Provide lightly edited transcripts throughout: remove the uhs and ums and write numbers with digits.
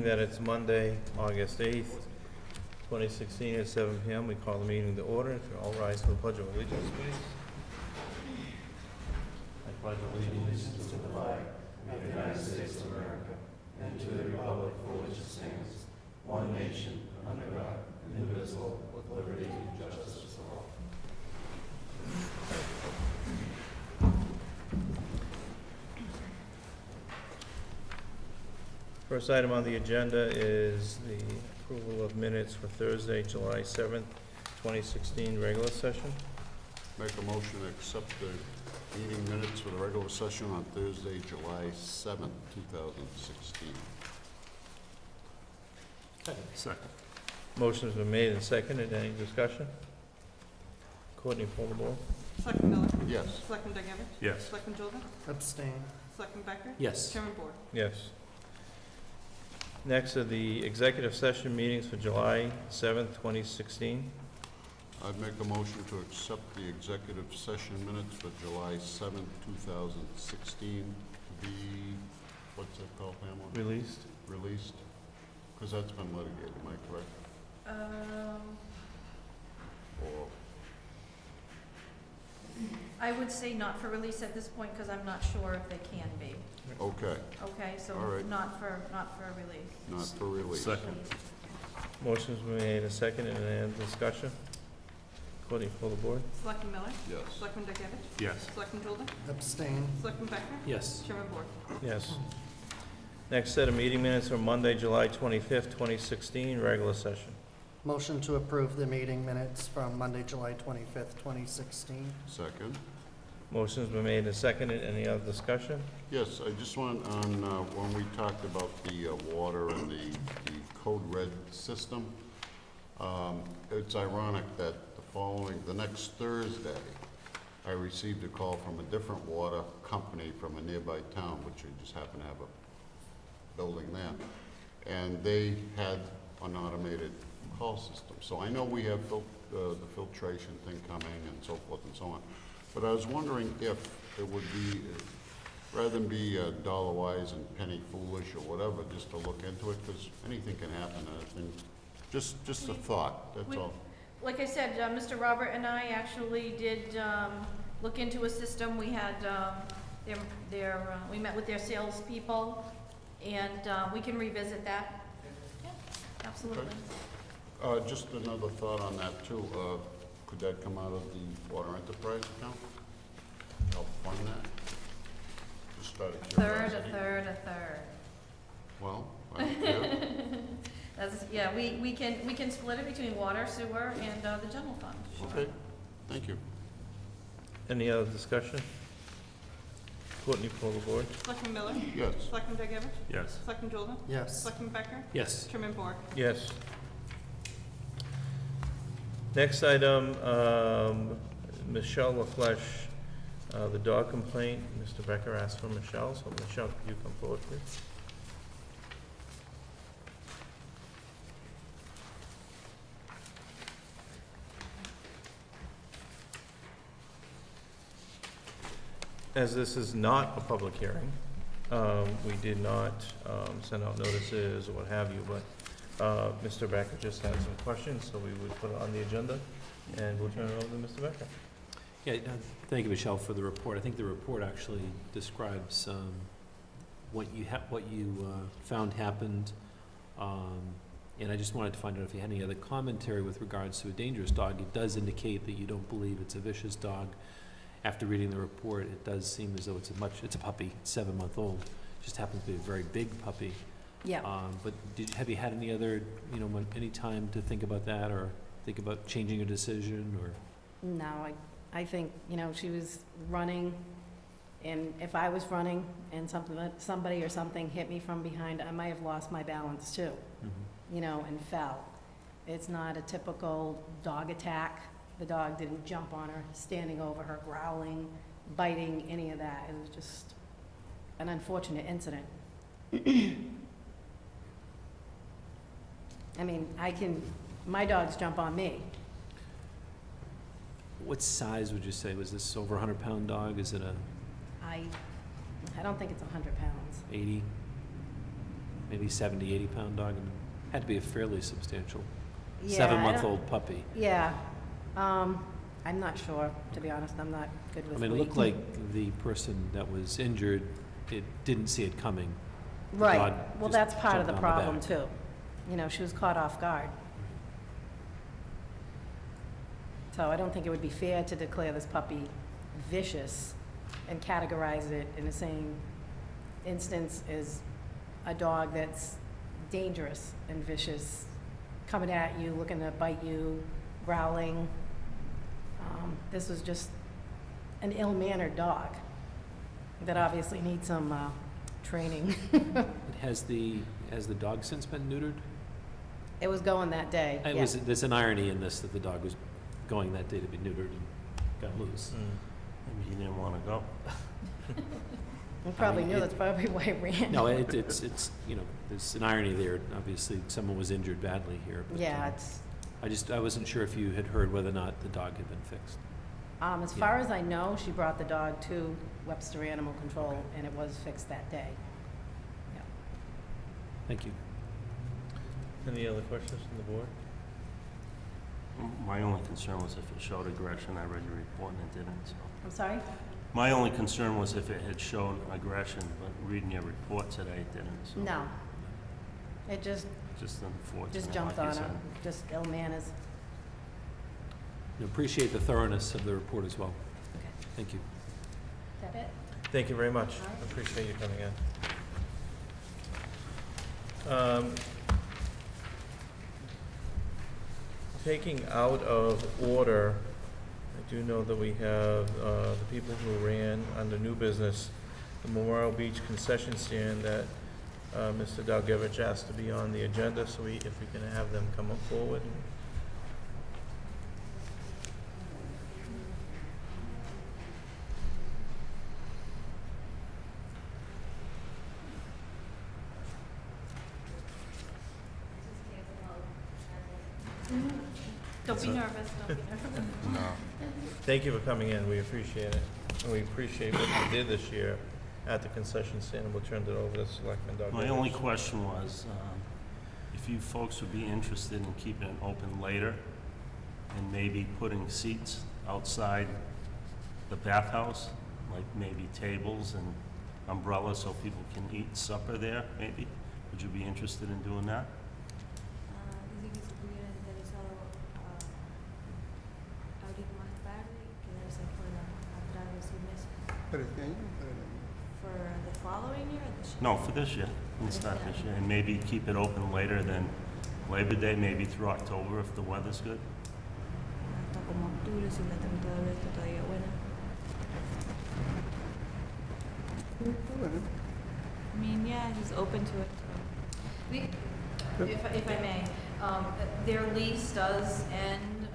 being that it's Monday, August 8th, 2016 at 7 p.m., we call the meeting to order. If you all rise for the Pledge of Allegiance, please. I pledge allegiance to the flag of the United States of America and to the republic for which it stands, one nation, under God, indivisible, with liberty and justice for all. First item on the agenda is the approval of minutes for Thursday, July 7th, 2016, regular session. Make a motion to accept the meeting minutes for the regular session on Thursday, July 7th, 2016. Second. Motion's been made and seconded. Any discussion? Courtney, poll the board. Selectman Miller? Yes. Selectman Degevich? Yes. Selectman Jordan? Abstain. Selectman Becker? Yes. Chairman Board? Yes. Next are the executive session meetings for July 7th, 2016. I'd make a motion to accept the executive session minutes for July 7th, 2016 to be, what's that called, Pamela? Released. Released? Because that's been litigated, am I correct? Or, I would say not for release at this point, because I'm not sure if they can be. okay, Okay, so All right. not for release. not for release. Second. Motion's been made and seconded. Any discussion? Courtney, poll the board. Selectman Miller? Yes. Selectman Degevich? Yes. Selectman Jordan? Abstain. Selectman Becker? Yes. Chairman Board? Yes. Next set of meeting minutes are Monday, July 25th, 2016, regular session. Motion to approve the meeting minutes from Monday, July 25th, 2016. Second. Motion's been made and seconded. Any other discussion? Yes, I just want on, when we talked about the water and the code red system, it's ironic that the next Thursday, I received a call from a different water company from a nearby town, which I just happen to have a building there, and they had an automated call system. So I know we have the filtration thing coming and so forth and so on. But I was wondering if it would be, rather than be dollar wise and penny foolish or whatever, just to look into it, because anything can happen. And just a thought, that's all. Like I said, Mr. Robert and I actually did look into a system. We had we met with their salespeople, and we can revisit that. Yeah, absolutely. Okay. Just another thought on that too. Could that come out of the water enterprise account? Help fund that? Just out of curiosity. A third. Well, I don't care. That's, yeah, we can split it between water, sewer, and the general fund. Sure. Okay, thank you. Any other discussion? Courtney, poll the board. Selectman Miller? Yes. Selectman Degevich? Yes. Selectman Jordan? Yes. Selectman Becker? Yes. Chairman Board? Yes. Next item, Michelle LaFleche, the dog complaint. Mr. Becker asked for Michelle, so Michelle, could you come forward, please? As this is not a public hearing, we did not send out notices or what have you, but Mr. Becker just had some questions, so we would put it on the agenda, and we'll turn it over to Mr. Becker. Yeah, thank you, Michelle, for the report. I think the report actually describes what you found happened, and I just wanted to find out if you had any other commentary with regards to a dangerous dog. It does indicate that you don't believe it's a vicious dog. After reading the report, it does seem as though it's a puppy, 7-month-old. Just happens to be a very big puppy. Yeah. But have you had any other, any time to think about that, or think about changing a decision, or? No, I think, she was running, and if I was running and somebody or something hit me from behind, I might have lost my balance too, and fell. It's not a typical dog attack. The dog didn't jump on her, standing over her, growling, biting, any of that. It was just an unfortunate incident. I mean, my dogs jump on me. What size would you say? Was this over 100-pound dog? Is it a I don't think it's 100 pounds. 80? maybe 70, 80-pound dog, and had to be a fairly substantial Yeah, I don't- 7-month-old puppy. Yeah, I'm not sure, to be honest, I'm not good I with mean, it weight. looked like the person that was injured, it didn't see it coming. The Right, dog well, just that's part of jumped the on problem back. too. You know, she was caught off guard. So I don't think it would be fair to declare this puppy vicious and categorize it in the same instance as a dog that's dangerous and vicious, coming at you, looking to bite you, growling. This was just an ill-mannered dog that obviously needs some training. Has the dog since been neutered? It was going that day, It yeah. was, there's an irony in this, that the dog was going that day to be neutered and got loose. Maybe he didn't want to go. You probably I mean, knew, that's probably why it ran. No, it's, you know, there's an irony there. Obviously, someone was injured badly here. But, Yeah, I wasn't sure if you had heard whether or not the dog had been fixed. as far as I know, she brought the dog to Webster Animal Control, and it was fixed that day. Yeah. Thank you. Any other questions from the board? My only concern was if it showed aggression. I read your report and it didn't, so. I'm sorry? My only concern was if it had shown aggression, but reading your report today, it didn't, so. No. It just Unfortunate, jumped like you on her, said. just ill manners. I appreciate the thoroughness of the report as well. Okay. Thank you. Is that it? Thank you very much. All right. I appreciate you coming in. Taking out of order, I do know that we have the people who ran under new business, the Memorial Beach concession stand that Mr. Dalgevich asked to be on the agenda, so if we can have them come up forward. Don't be nervous, don't be nervous. Thank you for coming in, we appreciate it. And we appreciate what you did this year at the concession stand, and we'll turn it over to Selectman Dalgevich. My only question was, if you folks would be interested in keeping it open later and maybe putting seats outside the bathhouse, like maybe tables and umbrellas so people can eat supper there, maybe? Would you be interested in doing that? Dice que si pudiera interesado abrir más tarde y quedarse afuera atrás de 6 meses. ¿Para este año o para el año? For the following year or this year? No, for this year, and start this year, and maybe keep it open later than Labor Day, maybe through October if the weather's good. Hasta como octubre si la temperatura está todavía buena. Está bueno. I mean, yeah, he's open to it. If I may, their lease does end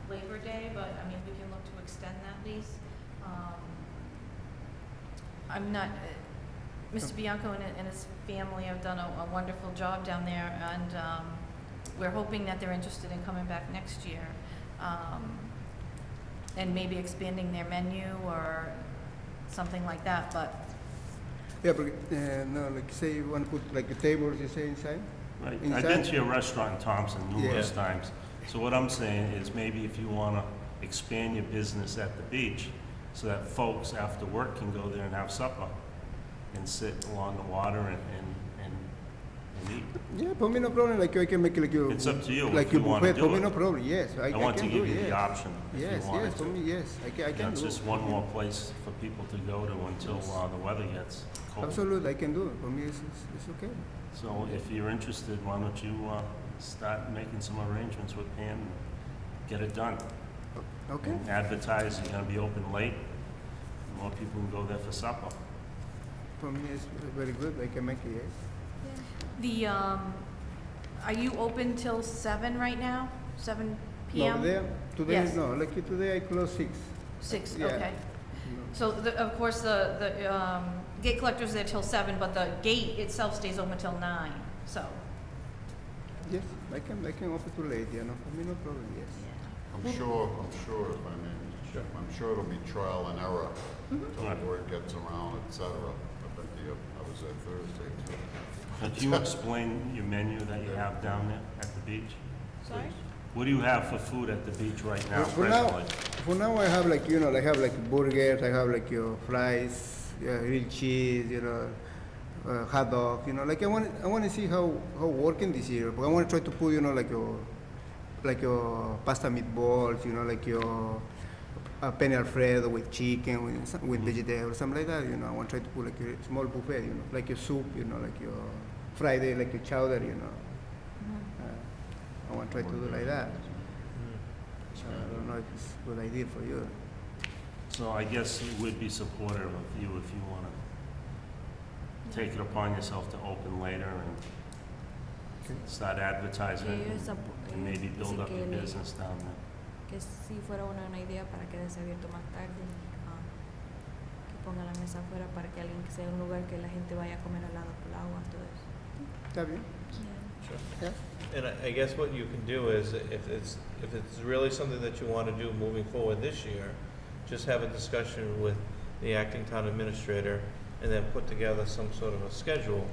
Labor Day, but, I mean, we can look to extend that lease. I'm not, Mr. Bianco and his family have done a wonderful job down there, and we're hoping that they're interested in coming back next year, and maybe expanding their menu or something like that, but Yeah, porque, no, like say you want to put like a table, you say inside? Right, I've Inside? been to your restaurant in Thompson numerous Yeah. times. So what I'm saying is maybe if you want to expand your business at the beach so that folks after work can go there and have supper and sit along the water and eat. Yeah, for me no problem, like I can make like you. It's up to you Like if you you wanna buffet, do for me it. no problem, yes, I I want to can give do, you the yes. option if Yes, you wanted yes, for to. me, yes, I can That's do. just one more place for people to go to until the weather gets cold. Absolutely, I can do it, for me it's okay. So if you're interested, why don't you start making some arrangements with Pam and get it done? Okay, And advertise you're gonna be open late, more people can go there for supper. for me it's very good, I can make it, yes. the, are you open till 7 right now? 7 PM? No, there, today, Yes. no, like today I close 6. 6, Yeah. okay. No. So, of course, the gate collector's there till 7, but the gate itself stays open till 9, so. Yes, I can open too late, you know, for me no problem, yes. I'm sure, if I may, Mr. Chairman, I'm sure it'll be trial and error until Right. word gets around, et cetera. I was there Thursday too. Could you explain your menu that you have down there at the beach? Sorry? What do you have for food at the beach right now, For now, presently? for now I have like, I have like burgers, I have like your fries, grilled cheese, hot dog, like I want to see how working this year. But I want to try to put, like your pasta meatballs, like your penne alfredo with chicken, with vegetables, something like that. I want to try to put like a small buffet, like your soup, like your Friday, like your chowder, I want to try to do like that. I don't know if it's a good idea for you. So I guess we'd be supportive of you if you want to take it upon yourself to open later and start advertising and maybe build up your business down there. Que si fuera una buena idea para quedarse abierto más tarde, que ponga la mesa afuera para que alguien que sea un lugar que la gente vaya a comer al lado por el agua, todo eso. Está bien. Sure. Yeah. And I guess what you can do is, if it's really something that you want to do moving forward this year, just have a discussion with the acting town administrator and then put together some sort of a schedule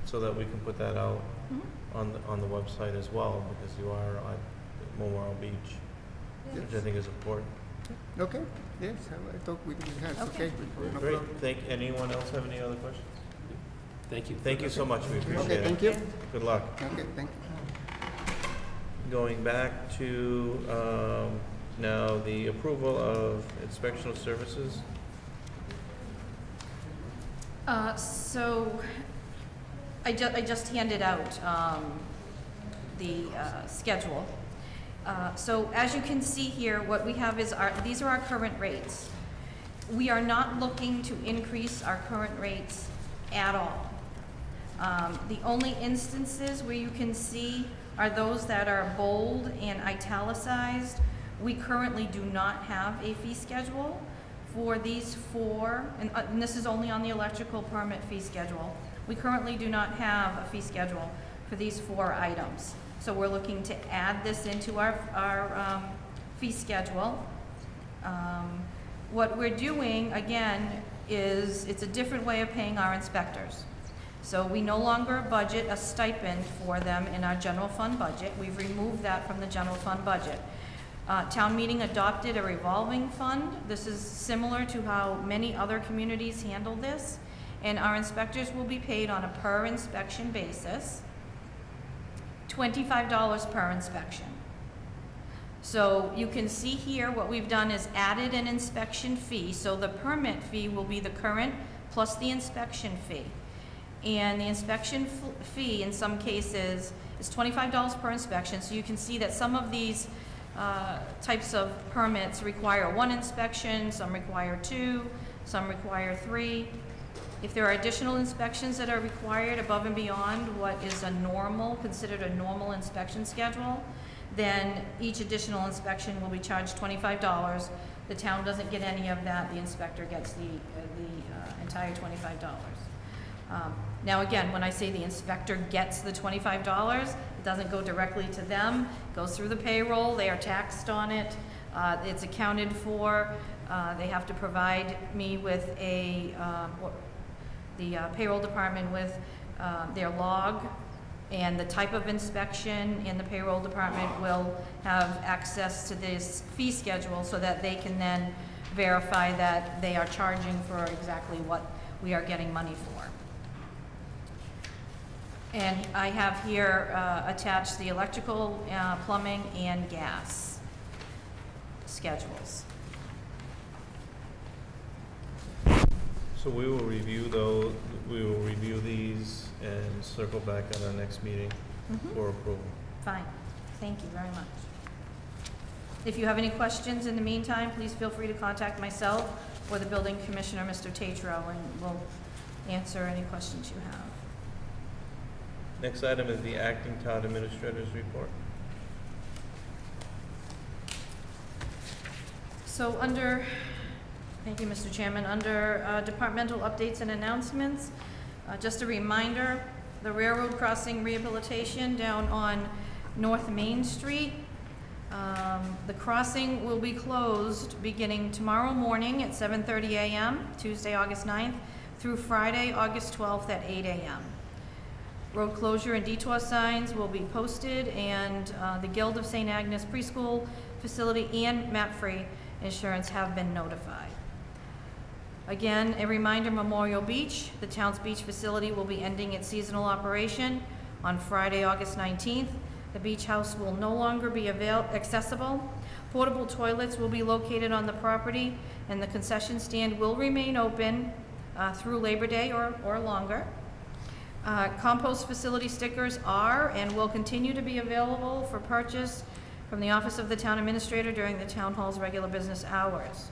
so that we can put that out on the website as well, because you are at Memorial Beach, which I think is important. Okay. Yes, I talk with you guys. Okay. Okay. No Great. problem. Anyone else have any other questions? Thank you. Thank you so much. We appreciate Okay, it. thank you. Good luck. Okay, thank you. Going back to now the approval of inspectional services. So I just handed out the schedule. So as you can see here, what we have is these are our current rates. We are not looking to increase our current rates at all. The only instances where you can see are those that are bold and italicized. We currently do not have a fee schedule for these four, and this is only on the electrical permit fee schedule. We currently do not have a fee schedule for these 4 items. So we're looking to add this into our fee schedule. What we're doing, again, is it's a different way of paying our inspectors. So we no longer budget a stipend for them in our general fund budget. We've removed that from the general fund budget. Town meeting adopted a revolving fund. This is similar to how many other communities handle this. And our inspectors will be paid on a per inspection basis, $25 per inspection. So you can see here what we've done is added an inspection fee. So the permit fee will be the current plus the inspection fee. And the inspection fee in some cases is $25 per inspection. So you can see that some of these types of permits require 1 inspection, some require 2, some require 3. If there are additional inspections that are required above and beyond what is considered a normal inspection schedule, then each additional inspection will be charged $25. The town doesn't get any of that. The inspector gets the entire $25. Now again, when I say the inspector gets the $25, it doesn't go directly to them. It goes through the payroll. They are taxed on it. It's accounted for. They have to provide me with the payroll department with their log and the type of inspection, and the payroll department will have access to this fee schedule so that they can then verify that they are charging for exactly what we are getting money for. And I have here attached the electrical, plumbing, and gas schedules. So we will review these and circle back at our next meeting for approval. Fine, thank you very much. If you have any questions in the meantime, please feel free to contact myself or the building commissioner, Mr. Tatro, and we'll answer any questions you have. Next item is the acting town administrator's report. So thank you, Mr. Chairman, under departmental updates and announcements, just a reminder, the railroad crossing rehabilitation down on North Main Street. The crossing will be closed beginning tomorrow morning at 7:30 a.m., Tuesday, August 9th, through Friday, August 12th at 8 a.m. Road closure and detour signs will be posted, and the Guild of St. Agnes Preschool Facility and MAP-free Insurance have been notified. Again, a reminder, Memorial Beach, the town's beach facility will be ending its seasonal operation on Friday, August 19th. The beach house will no longer be accessible. Portable toilets will be located on the property, and the concession stand will remain open through Labor Day or longer. Compost facility stickers are and will continue to be available for purchase from the Office of the Town Administrator during the Town Hall's regular business hours.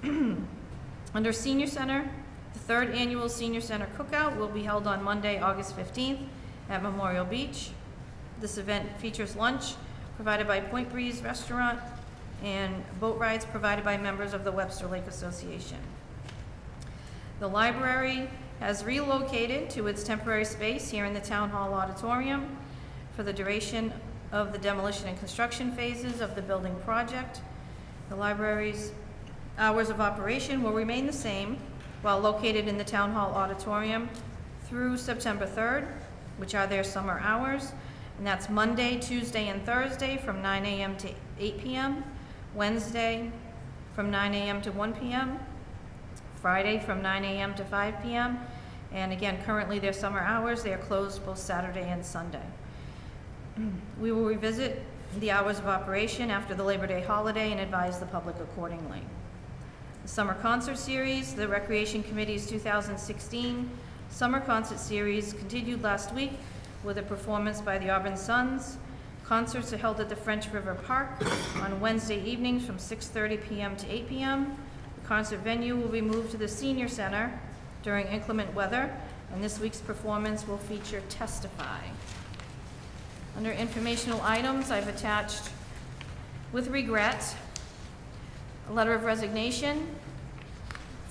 Under Senior Center, the third annual Senior Center Cookout will be held on Monday, August 15th at Memorial Beach. This event features lunch provided by Point Breeze Restaurant and boat rides provided by members of the Webster Lake Association. The library has relocated to its temporary space here in the Town Hall Auditorium for the duration of the demolition and construction phases of the building project. The library's hours of operation will remain the same while located in the Town Hall Auditorium through September 3rd, which are their summer hours, and that's Monday, Tuesday, and Thursday from 9 a.m. to 8 p.m., Wednesday from 9 a.m. to 1 p.m., Friday from 9 a.m. to 5 p.m., and again, currently their summer hours, they are closed both Saturday and Sunday. We will revisit the hours of operation after the Labor Day holiday and advise the public accordingly. The Summer Concert Series, the Recreation Committee's 2016 Summer Concert Series continued last week with a performance by the Auburn Sons. Concerts are held at the French River Park on Wednesday evenings from 6:30 p.m. to 8 p.m. The concert venue will be moved to the Senior Center during inclement weather, and this week's performance will feature Testify. Under informational items, I've attached, with regret, a letter of resignation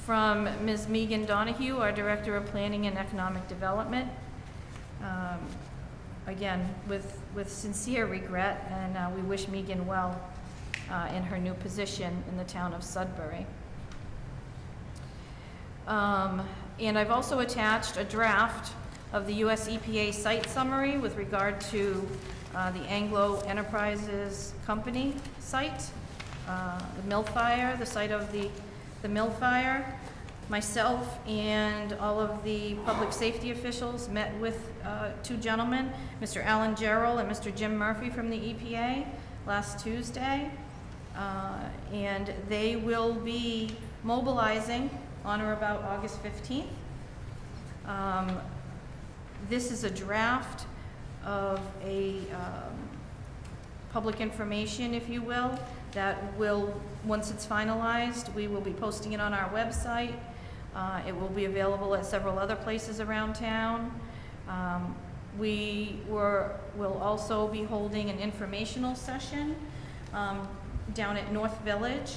from Ms. Megan Donahue, our Director of Planning and Economic Development. Again, with sincere regret, and we wish Megan well in her new position in the town of Sudbury. And I've also attached a draft of the US EPA site summary with regard to the Anglo Enterprises Company site, the mill fire, the site of the mill fire. Myself and all of the public safety officials met with two gentlemen, Mr. Alan Gerald and Mr. Jim Murphy from the EPA last Tuesday. And they will be mobilizing on or about August 15th. This is a draft of a public information, if you will, that will, once it's finalized, we will be posting it on our website. It will be available at several other places around town. We will also be holding an informational session down at North Village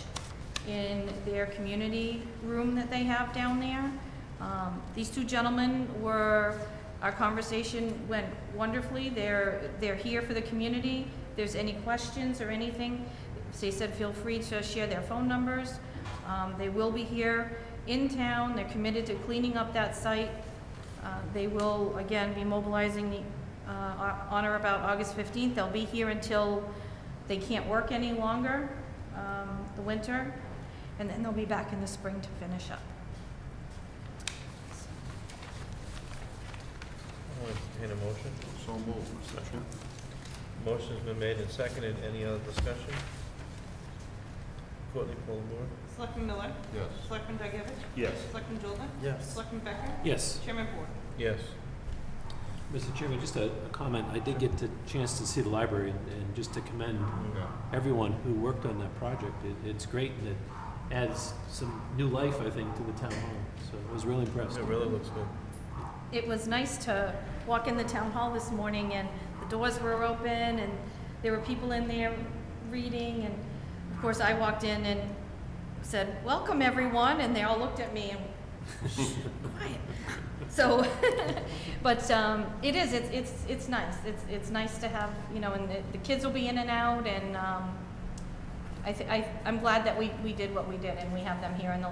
in their community room that they have down there. These two gentlemen our conversation went wonderfully. They're here for the community. If there's any questions or anything, they said feel free to share their phone numbers. They will be here in town. They're committed to cleaning up that site. They will, again, be mobilizing on or about August 15th. They'll be here until they can't work any longer, the winter, and then they'll be back in the spring to finish up. I'll entertain a motion. So moved. Second. Motion's been made and seconded. Any other discussion? Courtney, poll the board. Selectman Miller? Yes. Selectman Degevich? Yes. Selectman Jolin? Yes. Selectman Becker? Yes. Chairman Ford? Yes. Mr. Chairman, just a comment. I did get the chance to see the library, and just to commend Yeah. everyone who worked on that project. It's great, and it adds some new life, I think, to the town hall. So I was really impressed. It really looks good. It was nice to walk in the town hall this morning, and the doors were open, and there were people in there reading, and of course I walked in and said, "Welcome everyone," and they all looked at me and quiet. So, but it's nice. It's nice to have, and the kids will be in and out, and I'm glad that we did what we did, and we have them here in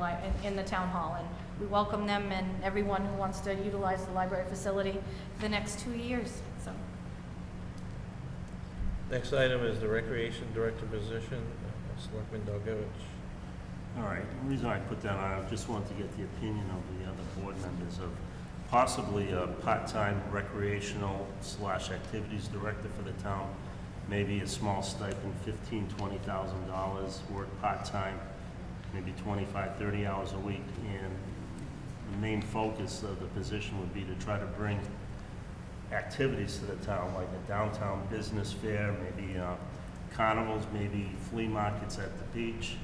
in the town hall, and we welcome them and everyone who wants to utilize the library facility for the next 2 years, so. Next item is the Recreation Director position, Selectman Dalgevich. All right, the reason I put that on, I just wanted to get the opinion of the other board members of possibly a part-time recreational / activities director for the town, maybe a small stipend, $15,000, $20,000, work part-time, maybe 25, 30 hours a week, and the main focus of the position would be to try to bring activities to the town, like a downtown business fair, maybe carnivals, maybe flea markets at the beach,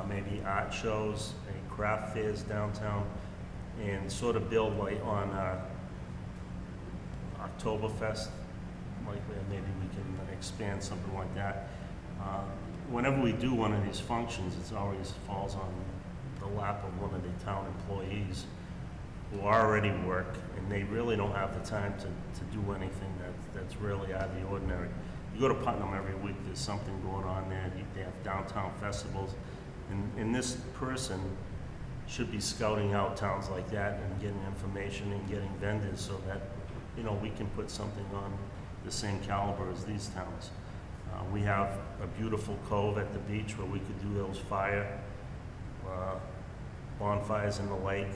maybe art shows, and craft fairs downtown, and sort of build like on Oktoberfest, like maybe we can expand something like that. Whenever we do one of these functions, it always falls on the lap of one of the town employees who already work, and they really don't have the time to do anything that's really out of the ordinary. You go to Putnam every week, there's something going on there. They have downtown festivals. And this person should be scouting out towns like that and getting information and getting vendors so that, we can put something on the same caliber as these towns. We have a beautiful cove at the beach where we could do those bonfires in the lake,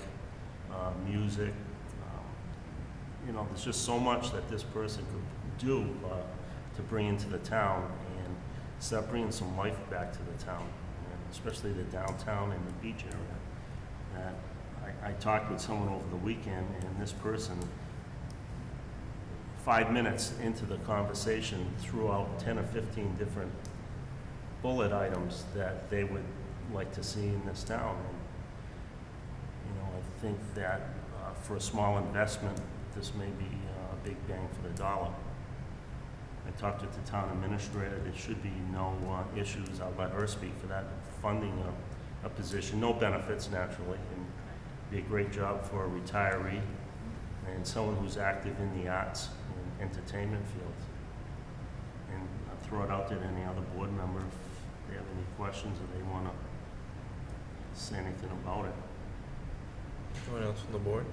music. There's just so much that this person could do to bring into the town and start bringing some life back to the town, and especially the downtown and the beach area. I talked with someone over the weekend, and this person, 5 minutes into the conversation, threw out 10 or 15 different bullet items that they would like to see in this town. And, I think that for a small investment, this may be a big bang for the dollar. I talked with the town administrator. There should be no issues. I'll let her speak for that. Funding a position, no benefits naturally, and be a great job for a retiree and someone who's active in the arts and entertainment field. And I'll throw it out there to any other board member if they have any questions or they want to say anything about it. Anyone else on the board?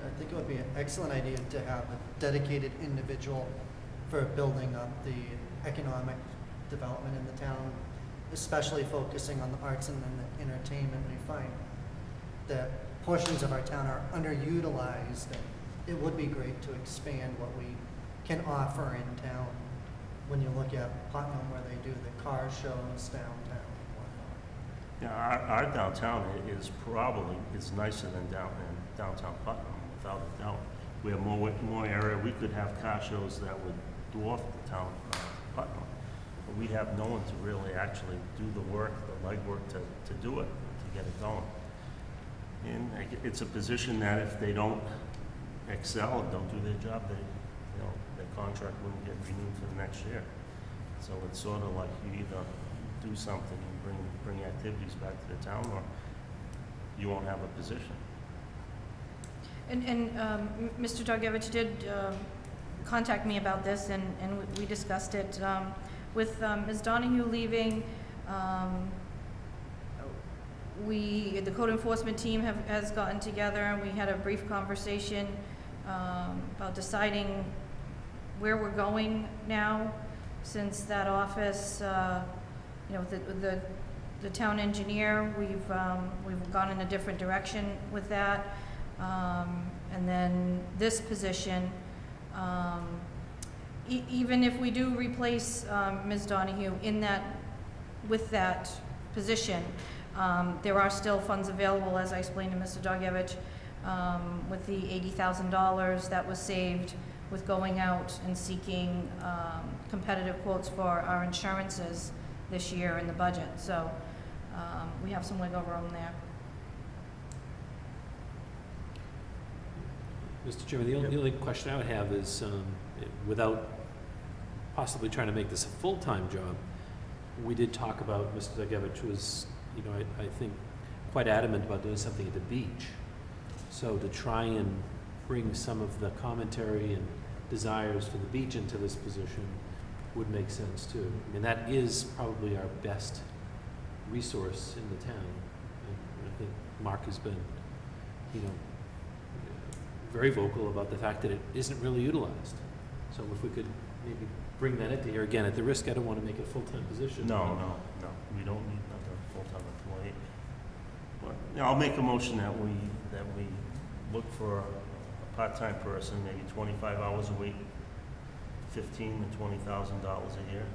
I think it would be an excellent idea to have a dedicated individual for building up the economic development in the town, especially focusing on the arts and then the entertainment. We find that portions of our town are underutilized, and it would be great to expand what we can offer in town. When you look at Putnam, where they do the car shows downtown and whatnot. Yeah, our downtown is nicer than downtown Putnam, without a doubt. We have more area. We could have car shows that would dwarf the town Putnam. But we have no one to really actually do the work, the legwork to do it, to get it going. And it's a position that if they don't excel and don't do their job, their contract wouldn't get renewed for the next year. So it's sort of like you either do something and bring activities back to the town, or you won't have a position. And Mr. Dalgevich did contact me about this, and we discussed it. With Ms. Donahue leaving, the code enforcement team has gotten together, and we had a brief conversation about deciding where we're going now, since that office, the town engineer, we've gone in a different direction with that. And then this position, even if we do replace Ms. Donahue with that position, there are still funds available, as I explained to Mr. Dalgevich, with the $80,000 that was saved with going out and seeking competitive quotes for our insurances this year in the budget. So we have some wiggle room there. Mr. Chairman, the only question I would have is, without possibly trying to make this a full-time job, we did talk about, Mr. Dalgevich was, I think, quite adamant about doing something at the beach. So to try and bring some of the commentary and desires for the beach into this position, would make sense too. I mean, that is probably our best resource in the town. And I think Mark has been, very vocal about the fact that it isn't really utilized. So if we could maybe bring that into here, again, at the risk, I don't want to make it a full-time position. No, we don't need another full-time employee. But, I'll make a motion that we look for a part-time person, maybe 25 hours a week, $15,000 to $20,000 a year.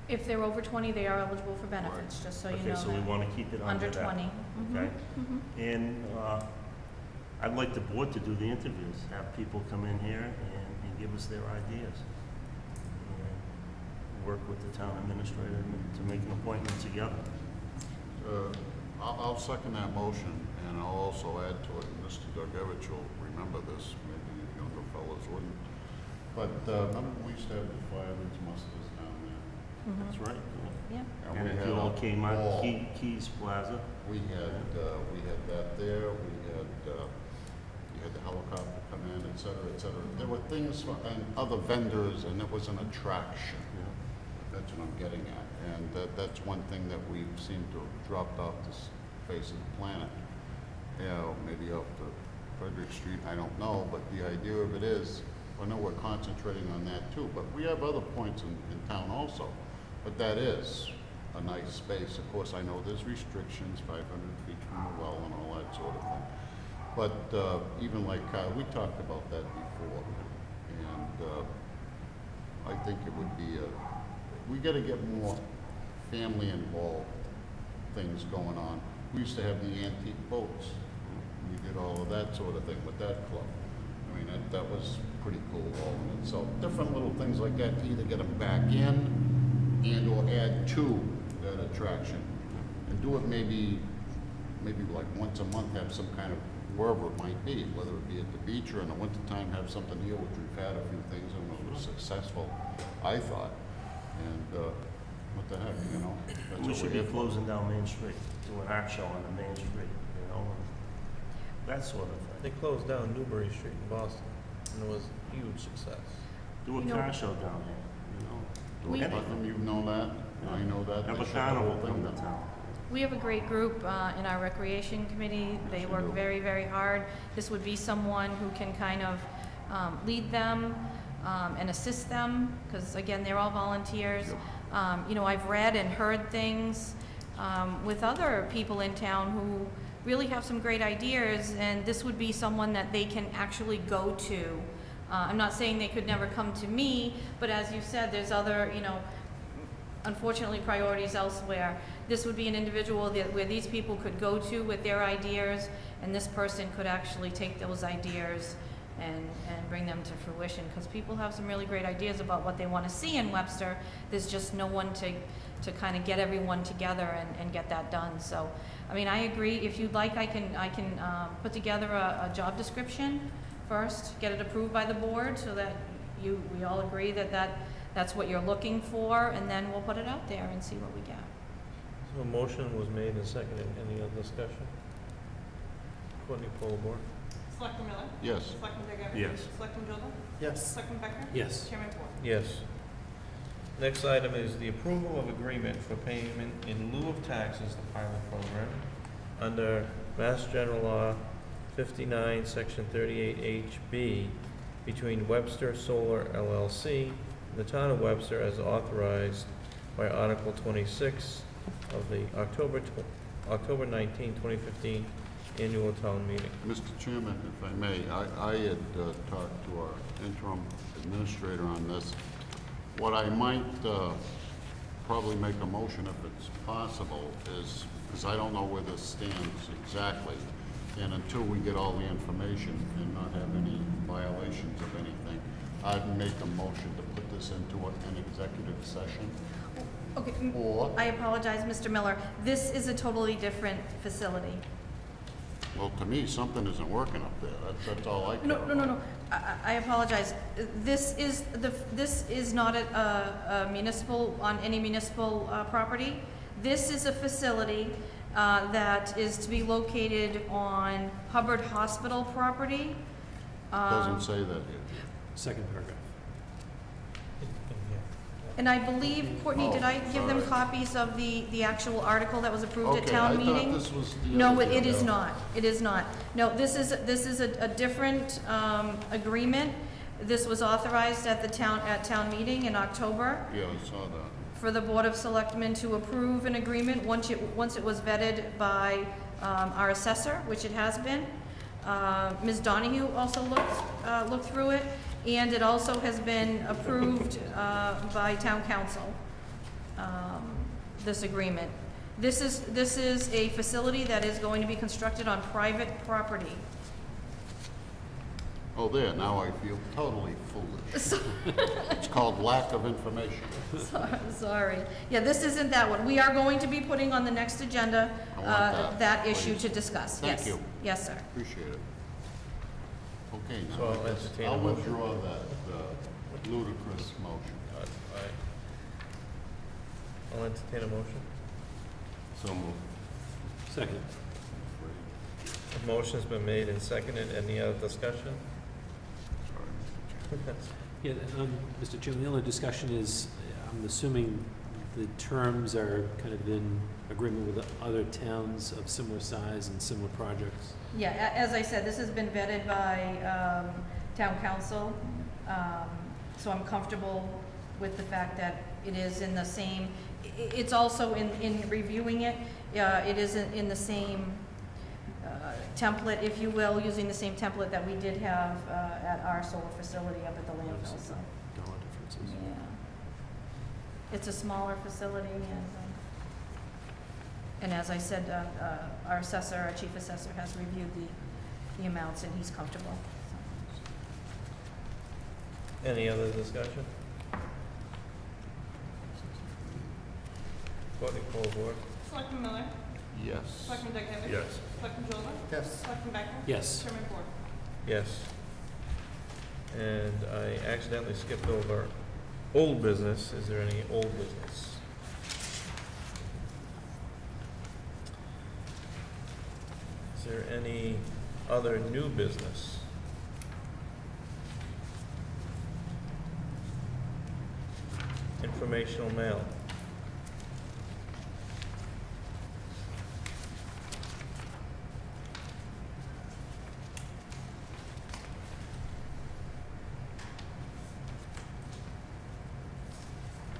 If they're over 20, they are eligible for benefits, just so you know Okay, so we that. want to keep it under Under that. 20. Okay. Mhm. And I'd like the board to do the interviews, have people come in here and give us their ideas. And work with the town administrator to make an appointment together. I'll second that motion, and I'll also add to it, and Mr. Dugevich will remember this, maybe the younger fellows wouldn't. But remember we used to have the firemen's musters down there? Mhm. That's right. Yeah. And we if had you all a came out, wall. Keys Plaza. We had that there, you had the helicopter come in, et cetera, et cetera. There were things, and other vendors, and it was an attraction. That's what I'm getting at. And that's one thing that we seem to have dropped off the face of the planet. Maybe up to Frederick Street, I don't know, but the idea of it is, I know we're concentrating on that too, but we have other points in town also. But that is a nice space. Of course, I know there's restrictions, 500 feet from the well and all that sort of thing. But even like, we talked about that before. And I think it would be we got to get more family involved things going on. We used to have the antique boats. We did all of that sort of thing with that club. I mean, that was pretty cool all in itself. Different little things like that to either get them back in and or add to that attraction. And do it maybe like once a month, have some kind of, wherever it might be, whether it be at the beach or in the wintertime, have something here, which we've had a few things and it was successful, I thought. And what the heck, that's We what should we're be here for. closing down Main Street, do an art show on the Main Street, and that sort of They thing. closed down Newbury Street in Boston, and it was a huge success. Do a You know- car show down there, Do We- it, Putnam, you know that? I know that. Have They a shut the whole carnival thing come to down. town. We have a great group in our recreation committee. They Yes, you work do. very, very hard. This would be someone who can kind of lead them and assist them, because again, they're all volunteers. Yep. I've read and heard things with other people in town who really have some great ideas, and this would be someone that they can actually go to. I'm not saying they could never come to me, but as you said, there's other, unfortunately, priorities elsewhere. This would be an individual where these people could go to with their ideas, and this person could actually take those ideas and bring them to fruition, because people have some really great ideas about what they want to see in Webster. There's just no one to kind of get everyone together and get that done. So, I mean, I agree. If you'd like, I can put together a job description first, get it approved by the board, so that we all agree that's what you're looking for, and then we'll put it out there and see what we get. So a motion was made and seconded. Any other discussion? Courtney, poll the board. Selectman Miller? Yes. Selectman Degevich? Yes. Selectman Jordan? Yes. Selectman Becker? Yes. Chairman Ford? Yes. Next item is the approval of agreement for payment in lieu of taxes, the pilot program, under Mass General Law 59, Section 38HB, between Webster Solar LLC and the Town of Webster as authorized by Article 26 of the October 19, 2015 Annual Town Meeting. Mr. Chairman, if I may, I had talked to our interim administrator on this. What I might probably make a motion, if it's possible, is, because I don't know where this stands exactly, and until we get all the information and not have any violations of anything, I'd make a motion to put this into an executive session. Okay, Or, I apologize, Mr. Miller. This is a totally different facility. well, to me, something isn't working up there. That's all I care about. No. I apologize. This is not a municipal, on any municipal property. This is a facility that is to be located on Hubbard Hospital property. Doesn't say that here. Second paragraph. And I believe, Courtney, did I give them sorry. copies of the actual article that was approved at town Okay, I meeting? thought this was the No, other it deal. is not. It is not. No, this is a different agreement. This was authorized at town meeting in October Yeah, I saw that. for the Board of Selectmen to approve an agreement once it was vetted by our assessor, which it has been. Ms. Donahue also looked through it, and it also has been approved by town council, this agreement. This is a facility that is going to be constructed on private property. Oh, there, now I feel totally foolish. It's called lack of information. Sorry. Yeah, this isn't that one. We are going to be putting on the next agenda I want that, issue please. to discuss. Thank Yes. you. Yes, sir. Appreciate it. Okay, So now I'll I guess entertain a I'll motion. withdraw that ludicrous motion. I'll entertain a motion. So moved. Second. A motion's been made and seconded. Any other discussion? Sorry, Mr. Chairman. Yeah, Mr. Chairman, the only discussion is, I'm assuming the terms are kind of in agreement with the other towns of similar size and similar projects. Yeah, as I said, this has been vetted by town council, so I'm comfortable with the fact that it is in the same, it's also in reviewing it, it is in the same template, if you will, using the same template that we did have at our solar facility up at the landfill, so, Dollar differences. yeah. It's a smaller facility, and as I said, our assessor, our chief assessor has reviewed the amounts, and he's comfortable, so. Any other discussion? Courtney, poll board. Selectman Miller? Yes. Selectman Degnovich? Yes. Selectman Jordan? Yes. Selectman Becker? Yes. Chairman Ford? Yes. And I accidentally skipped over old business. Is there any old business? Is there any other new business? Informational mail.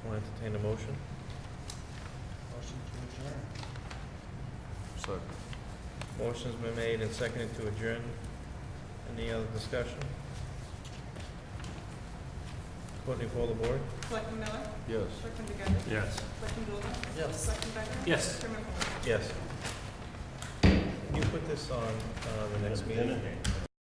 I'll entertain a motion. Motion to adjourn. Second. Motion's been made and seconded to adjourn. Any other discussion? Courtney, poll the board. Selectman Miller? Yes. Selectman Degnovich? Yes. Selectman Jordan? Yes. Selectman Becker? Yes. Chairman Ford? Yes. Can you put this on the next meeting?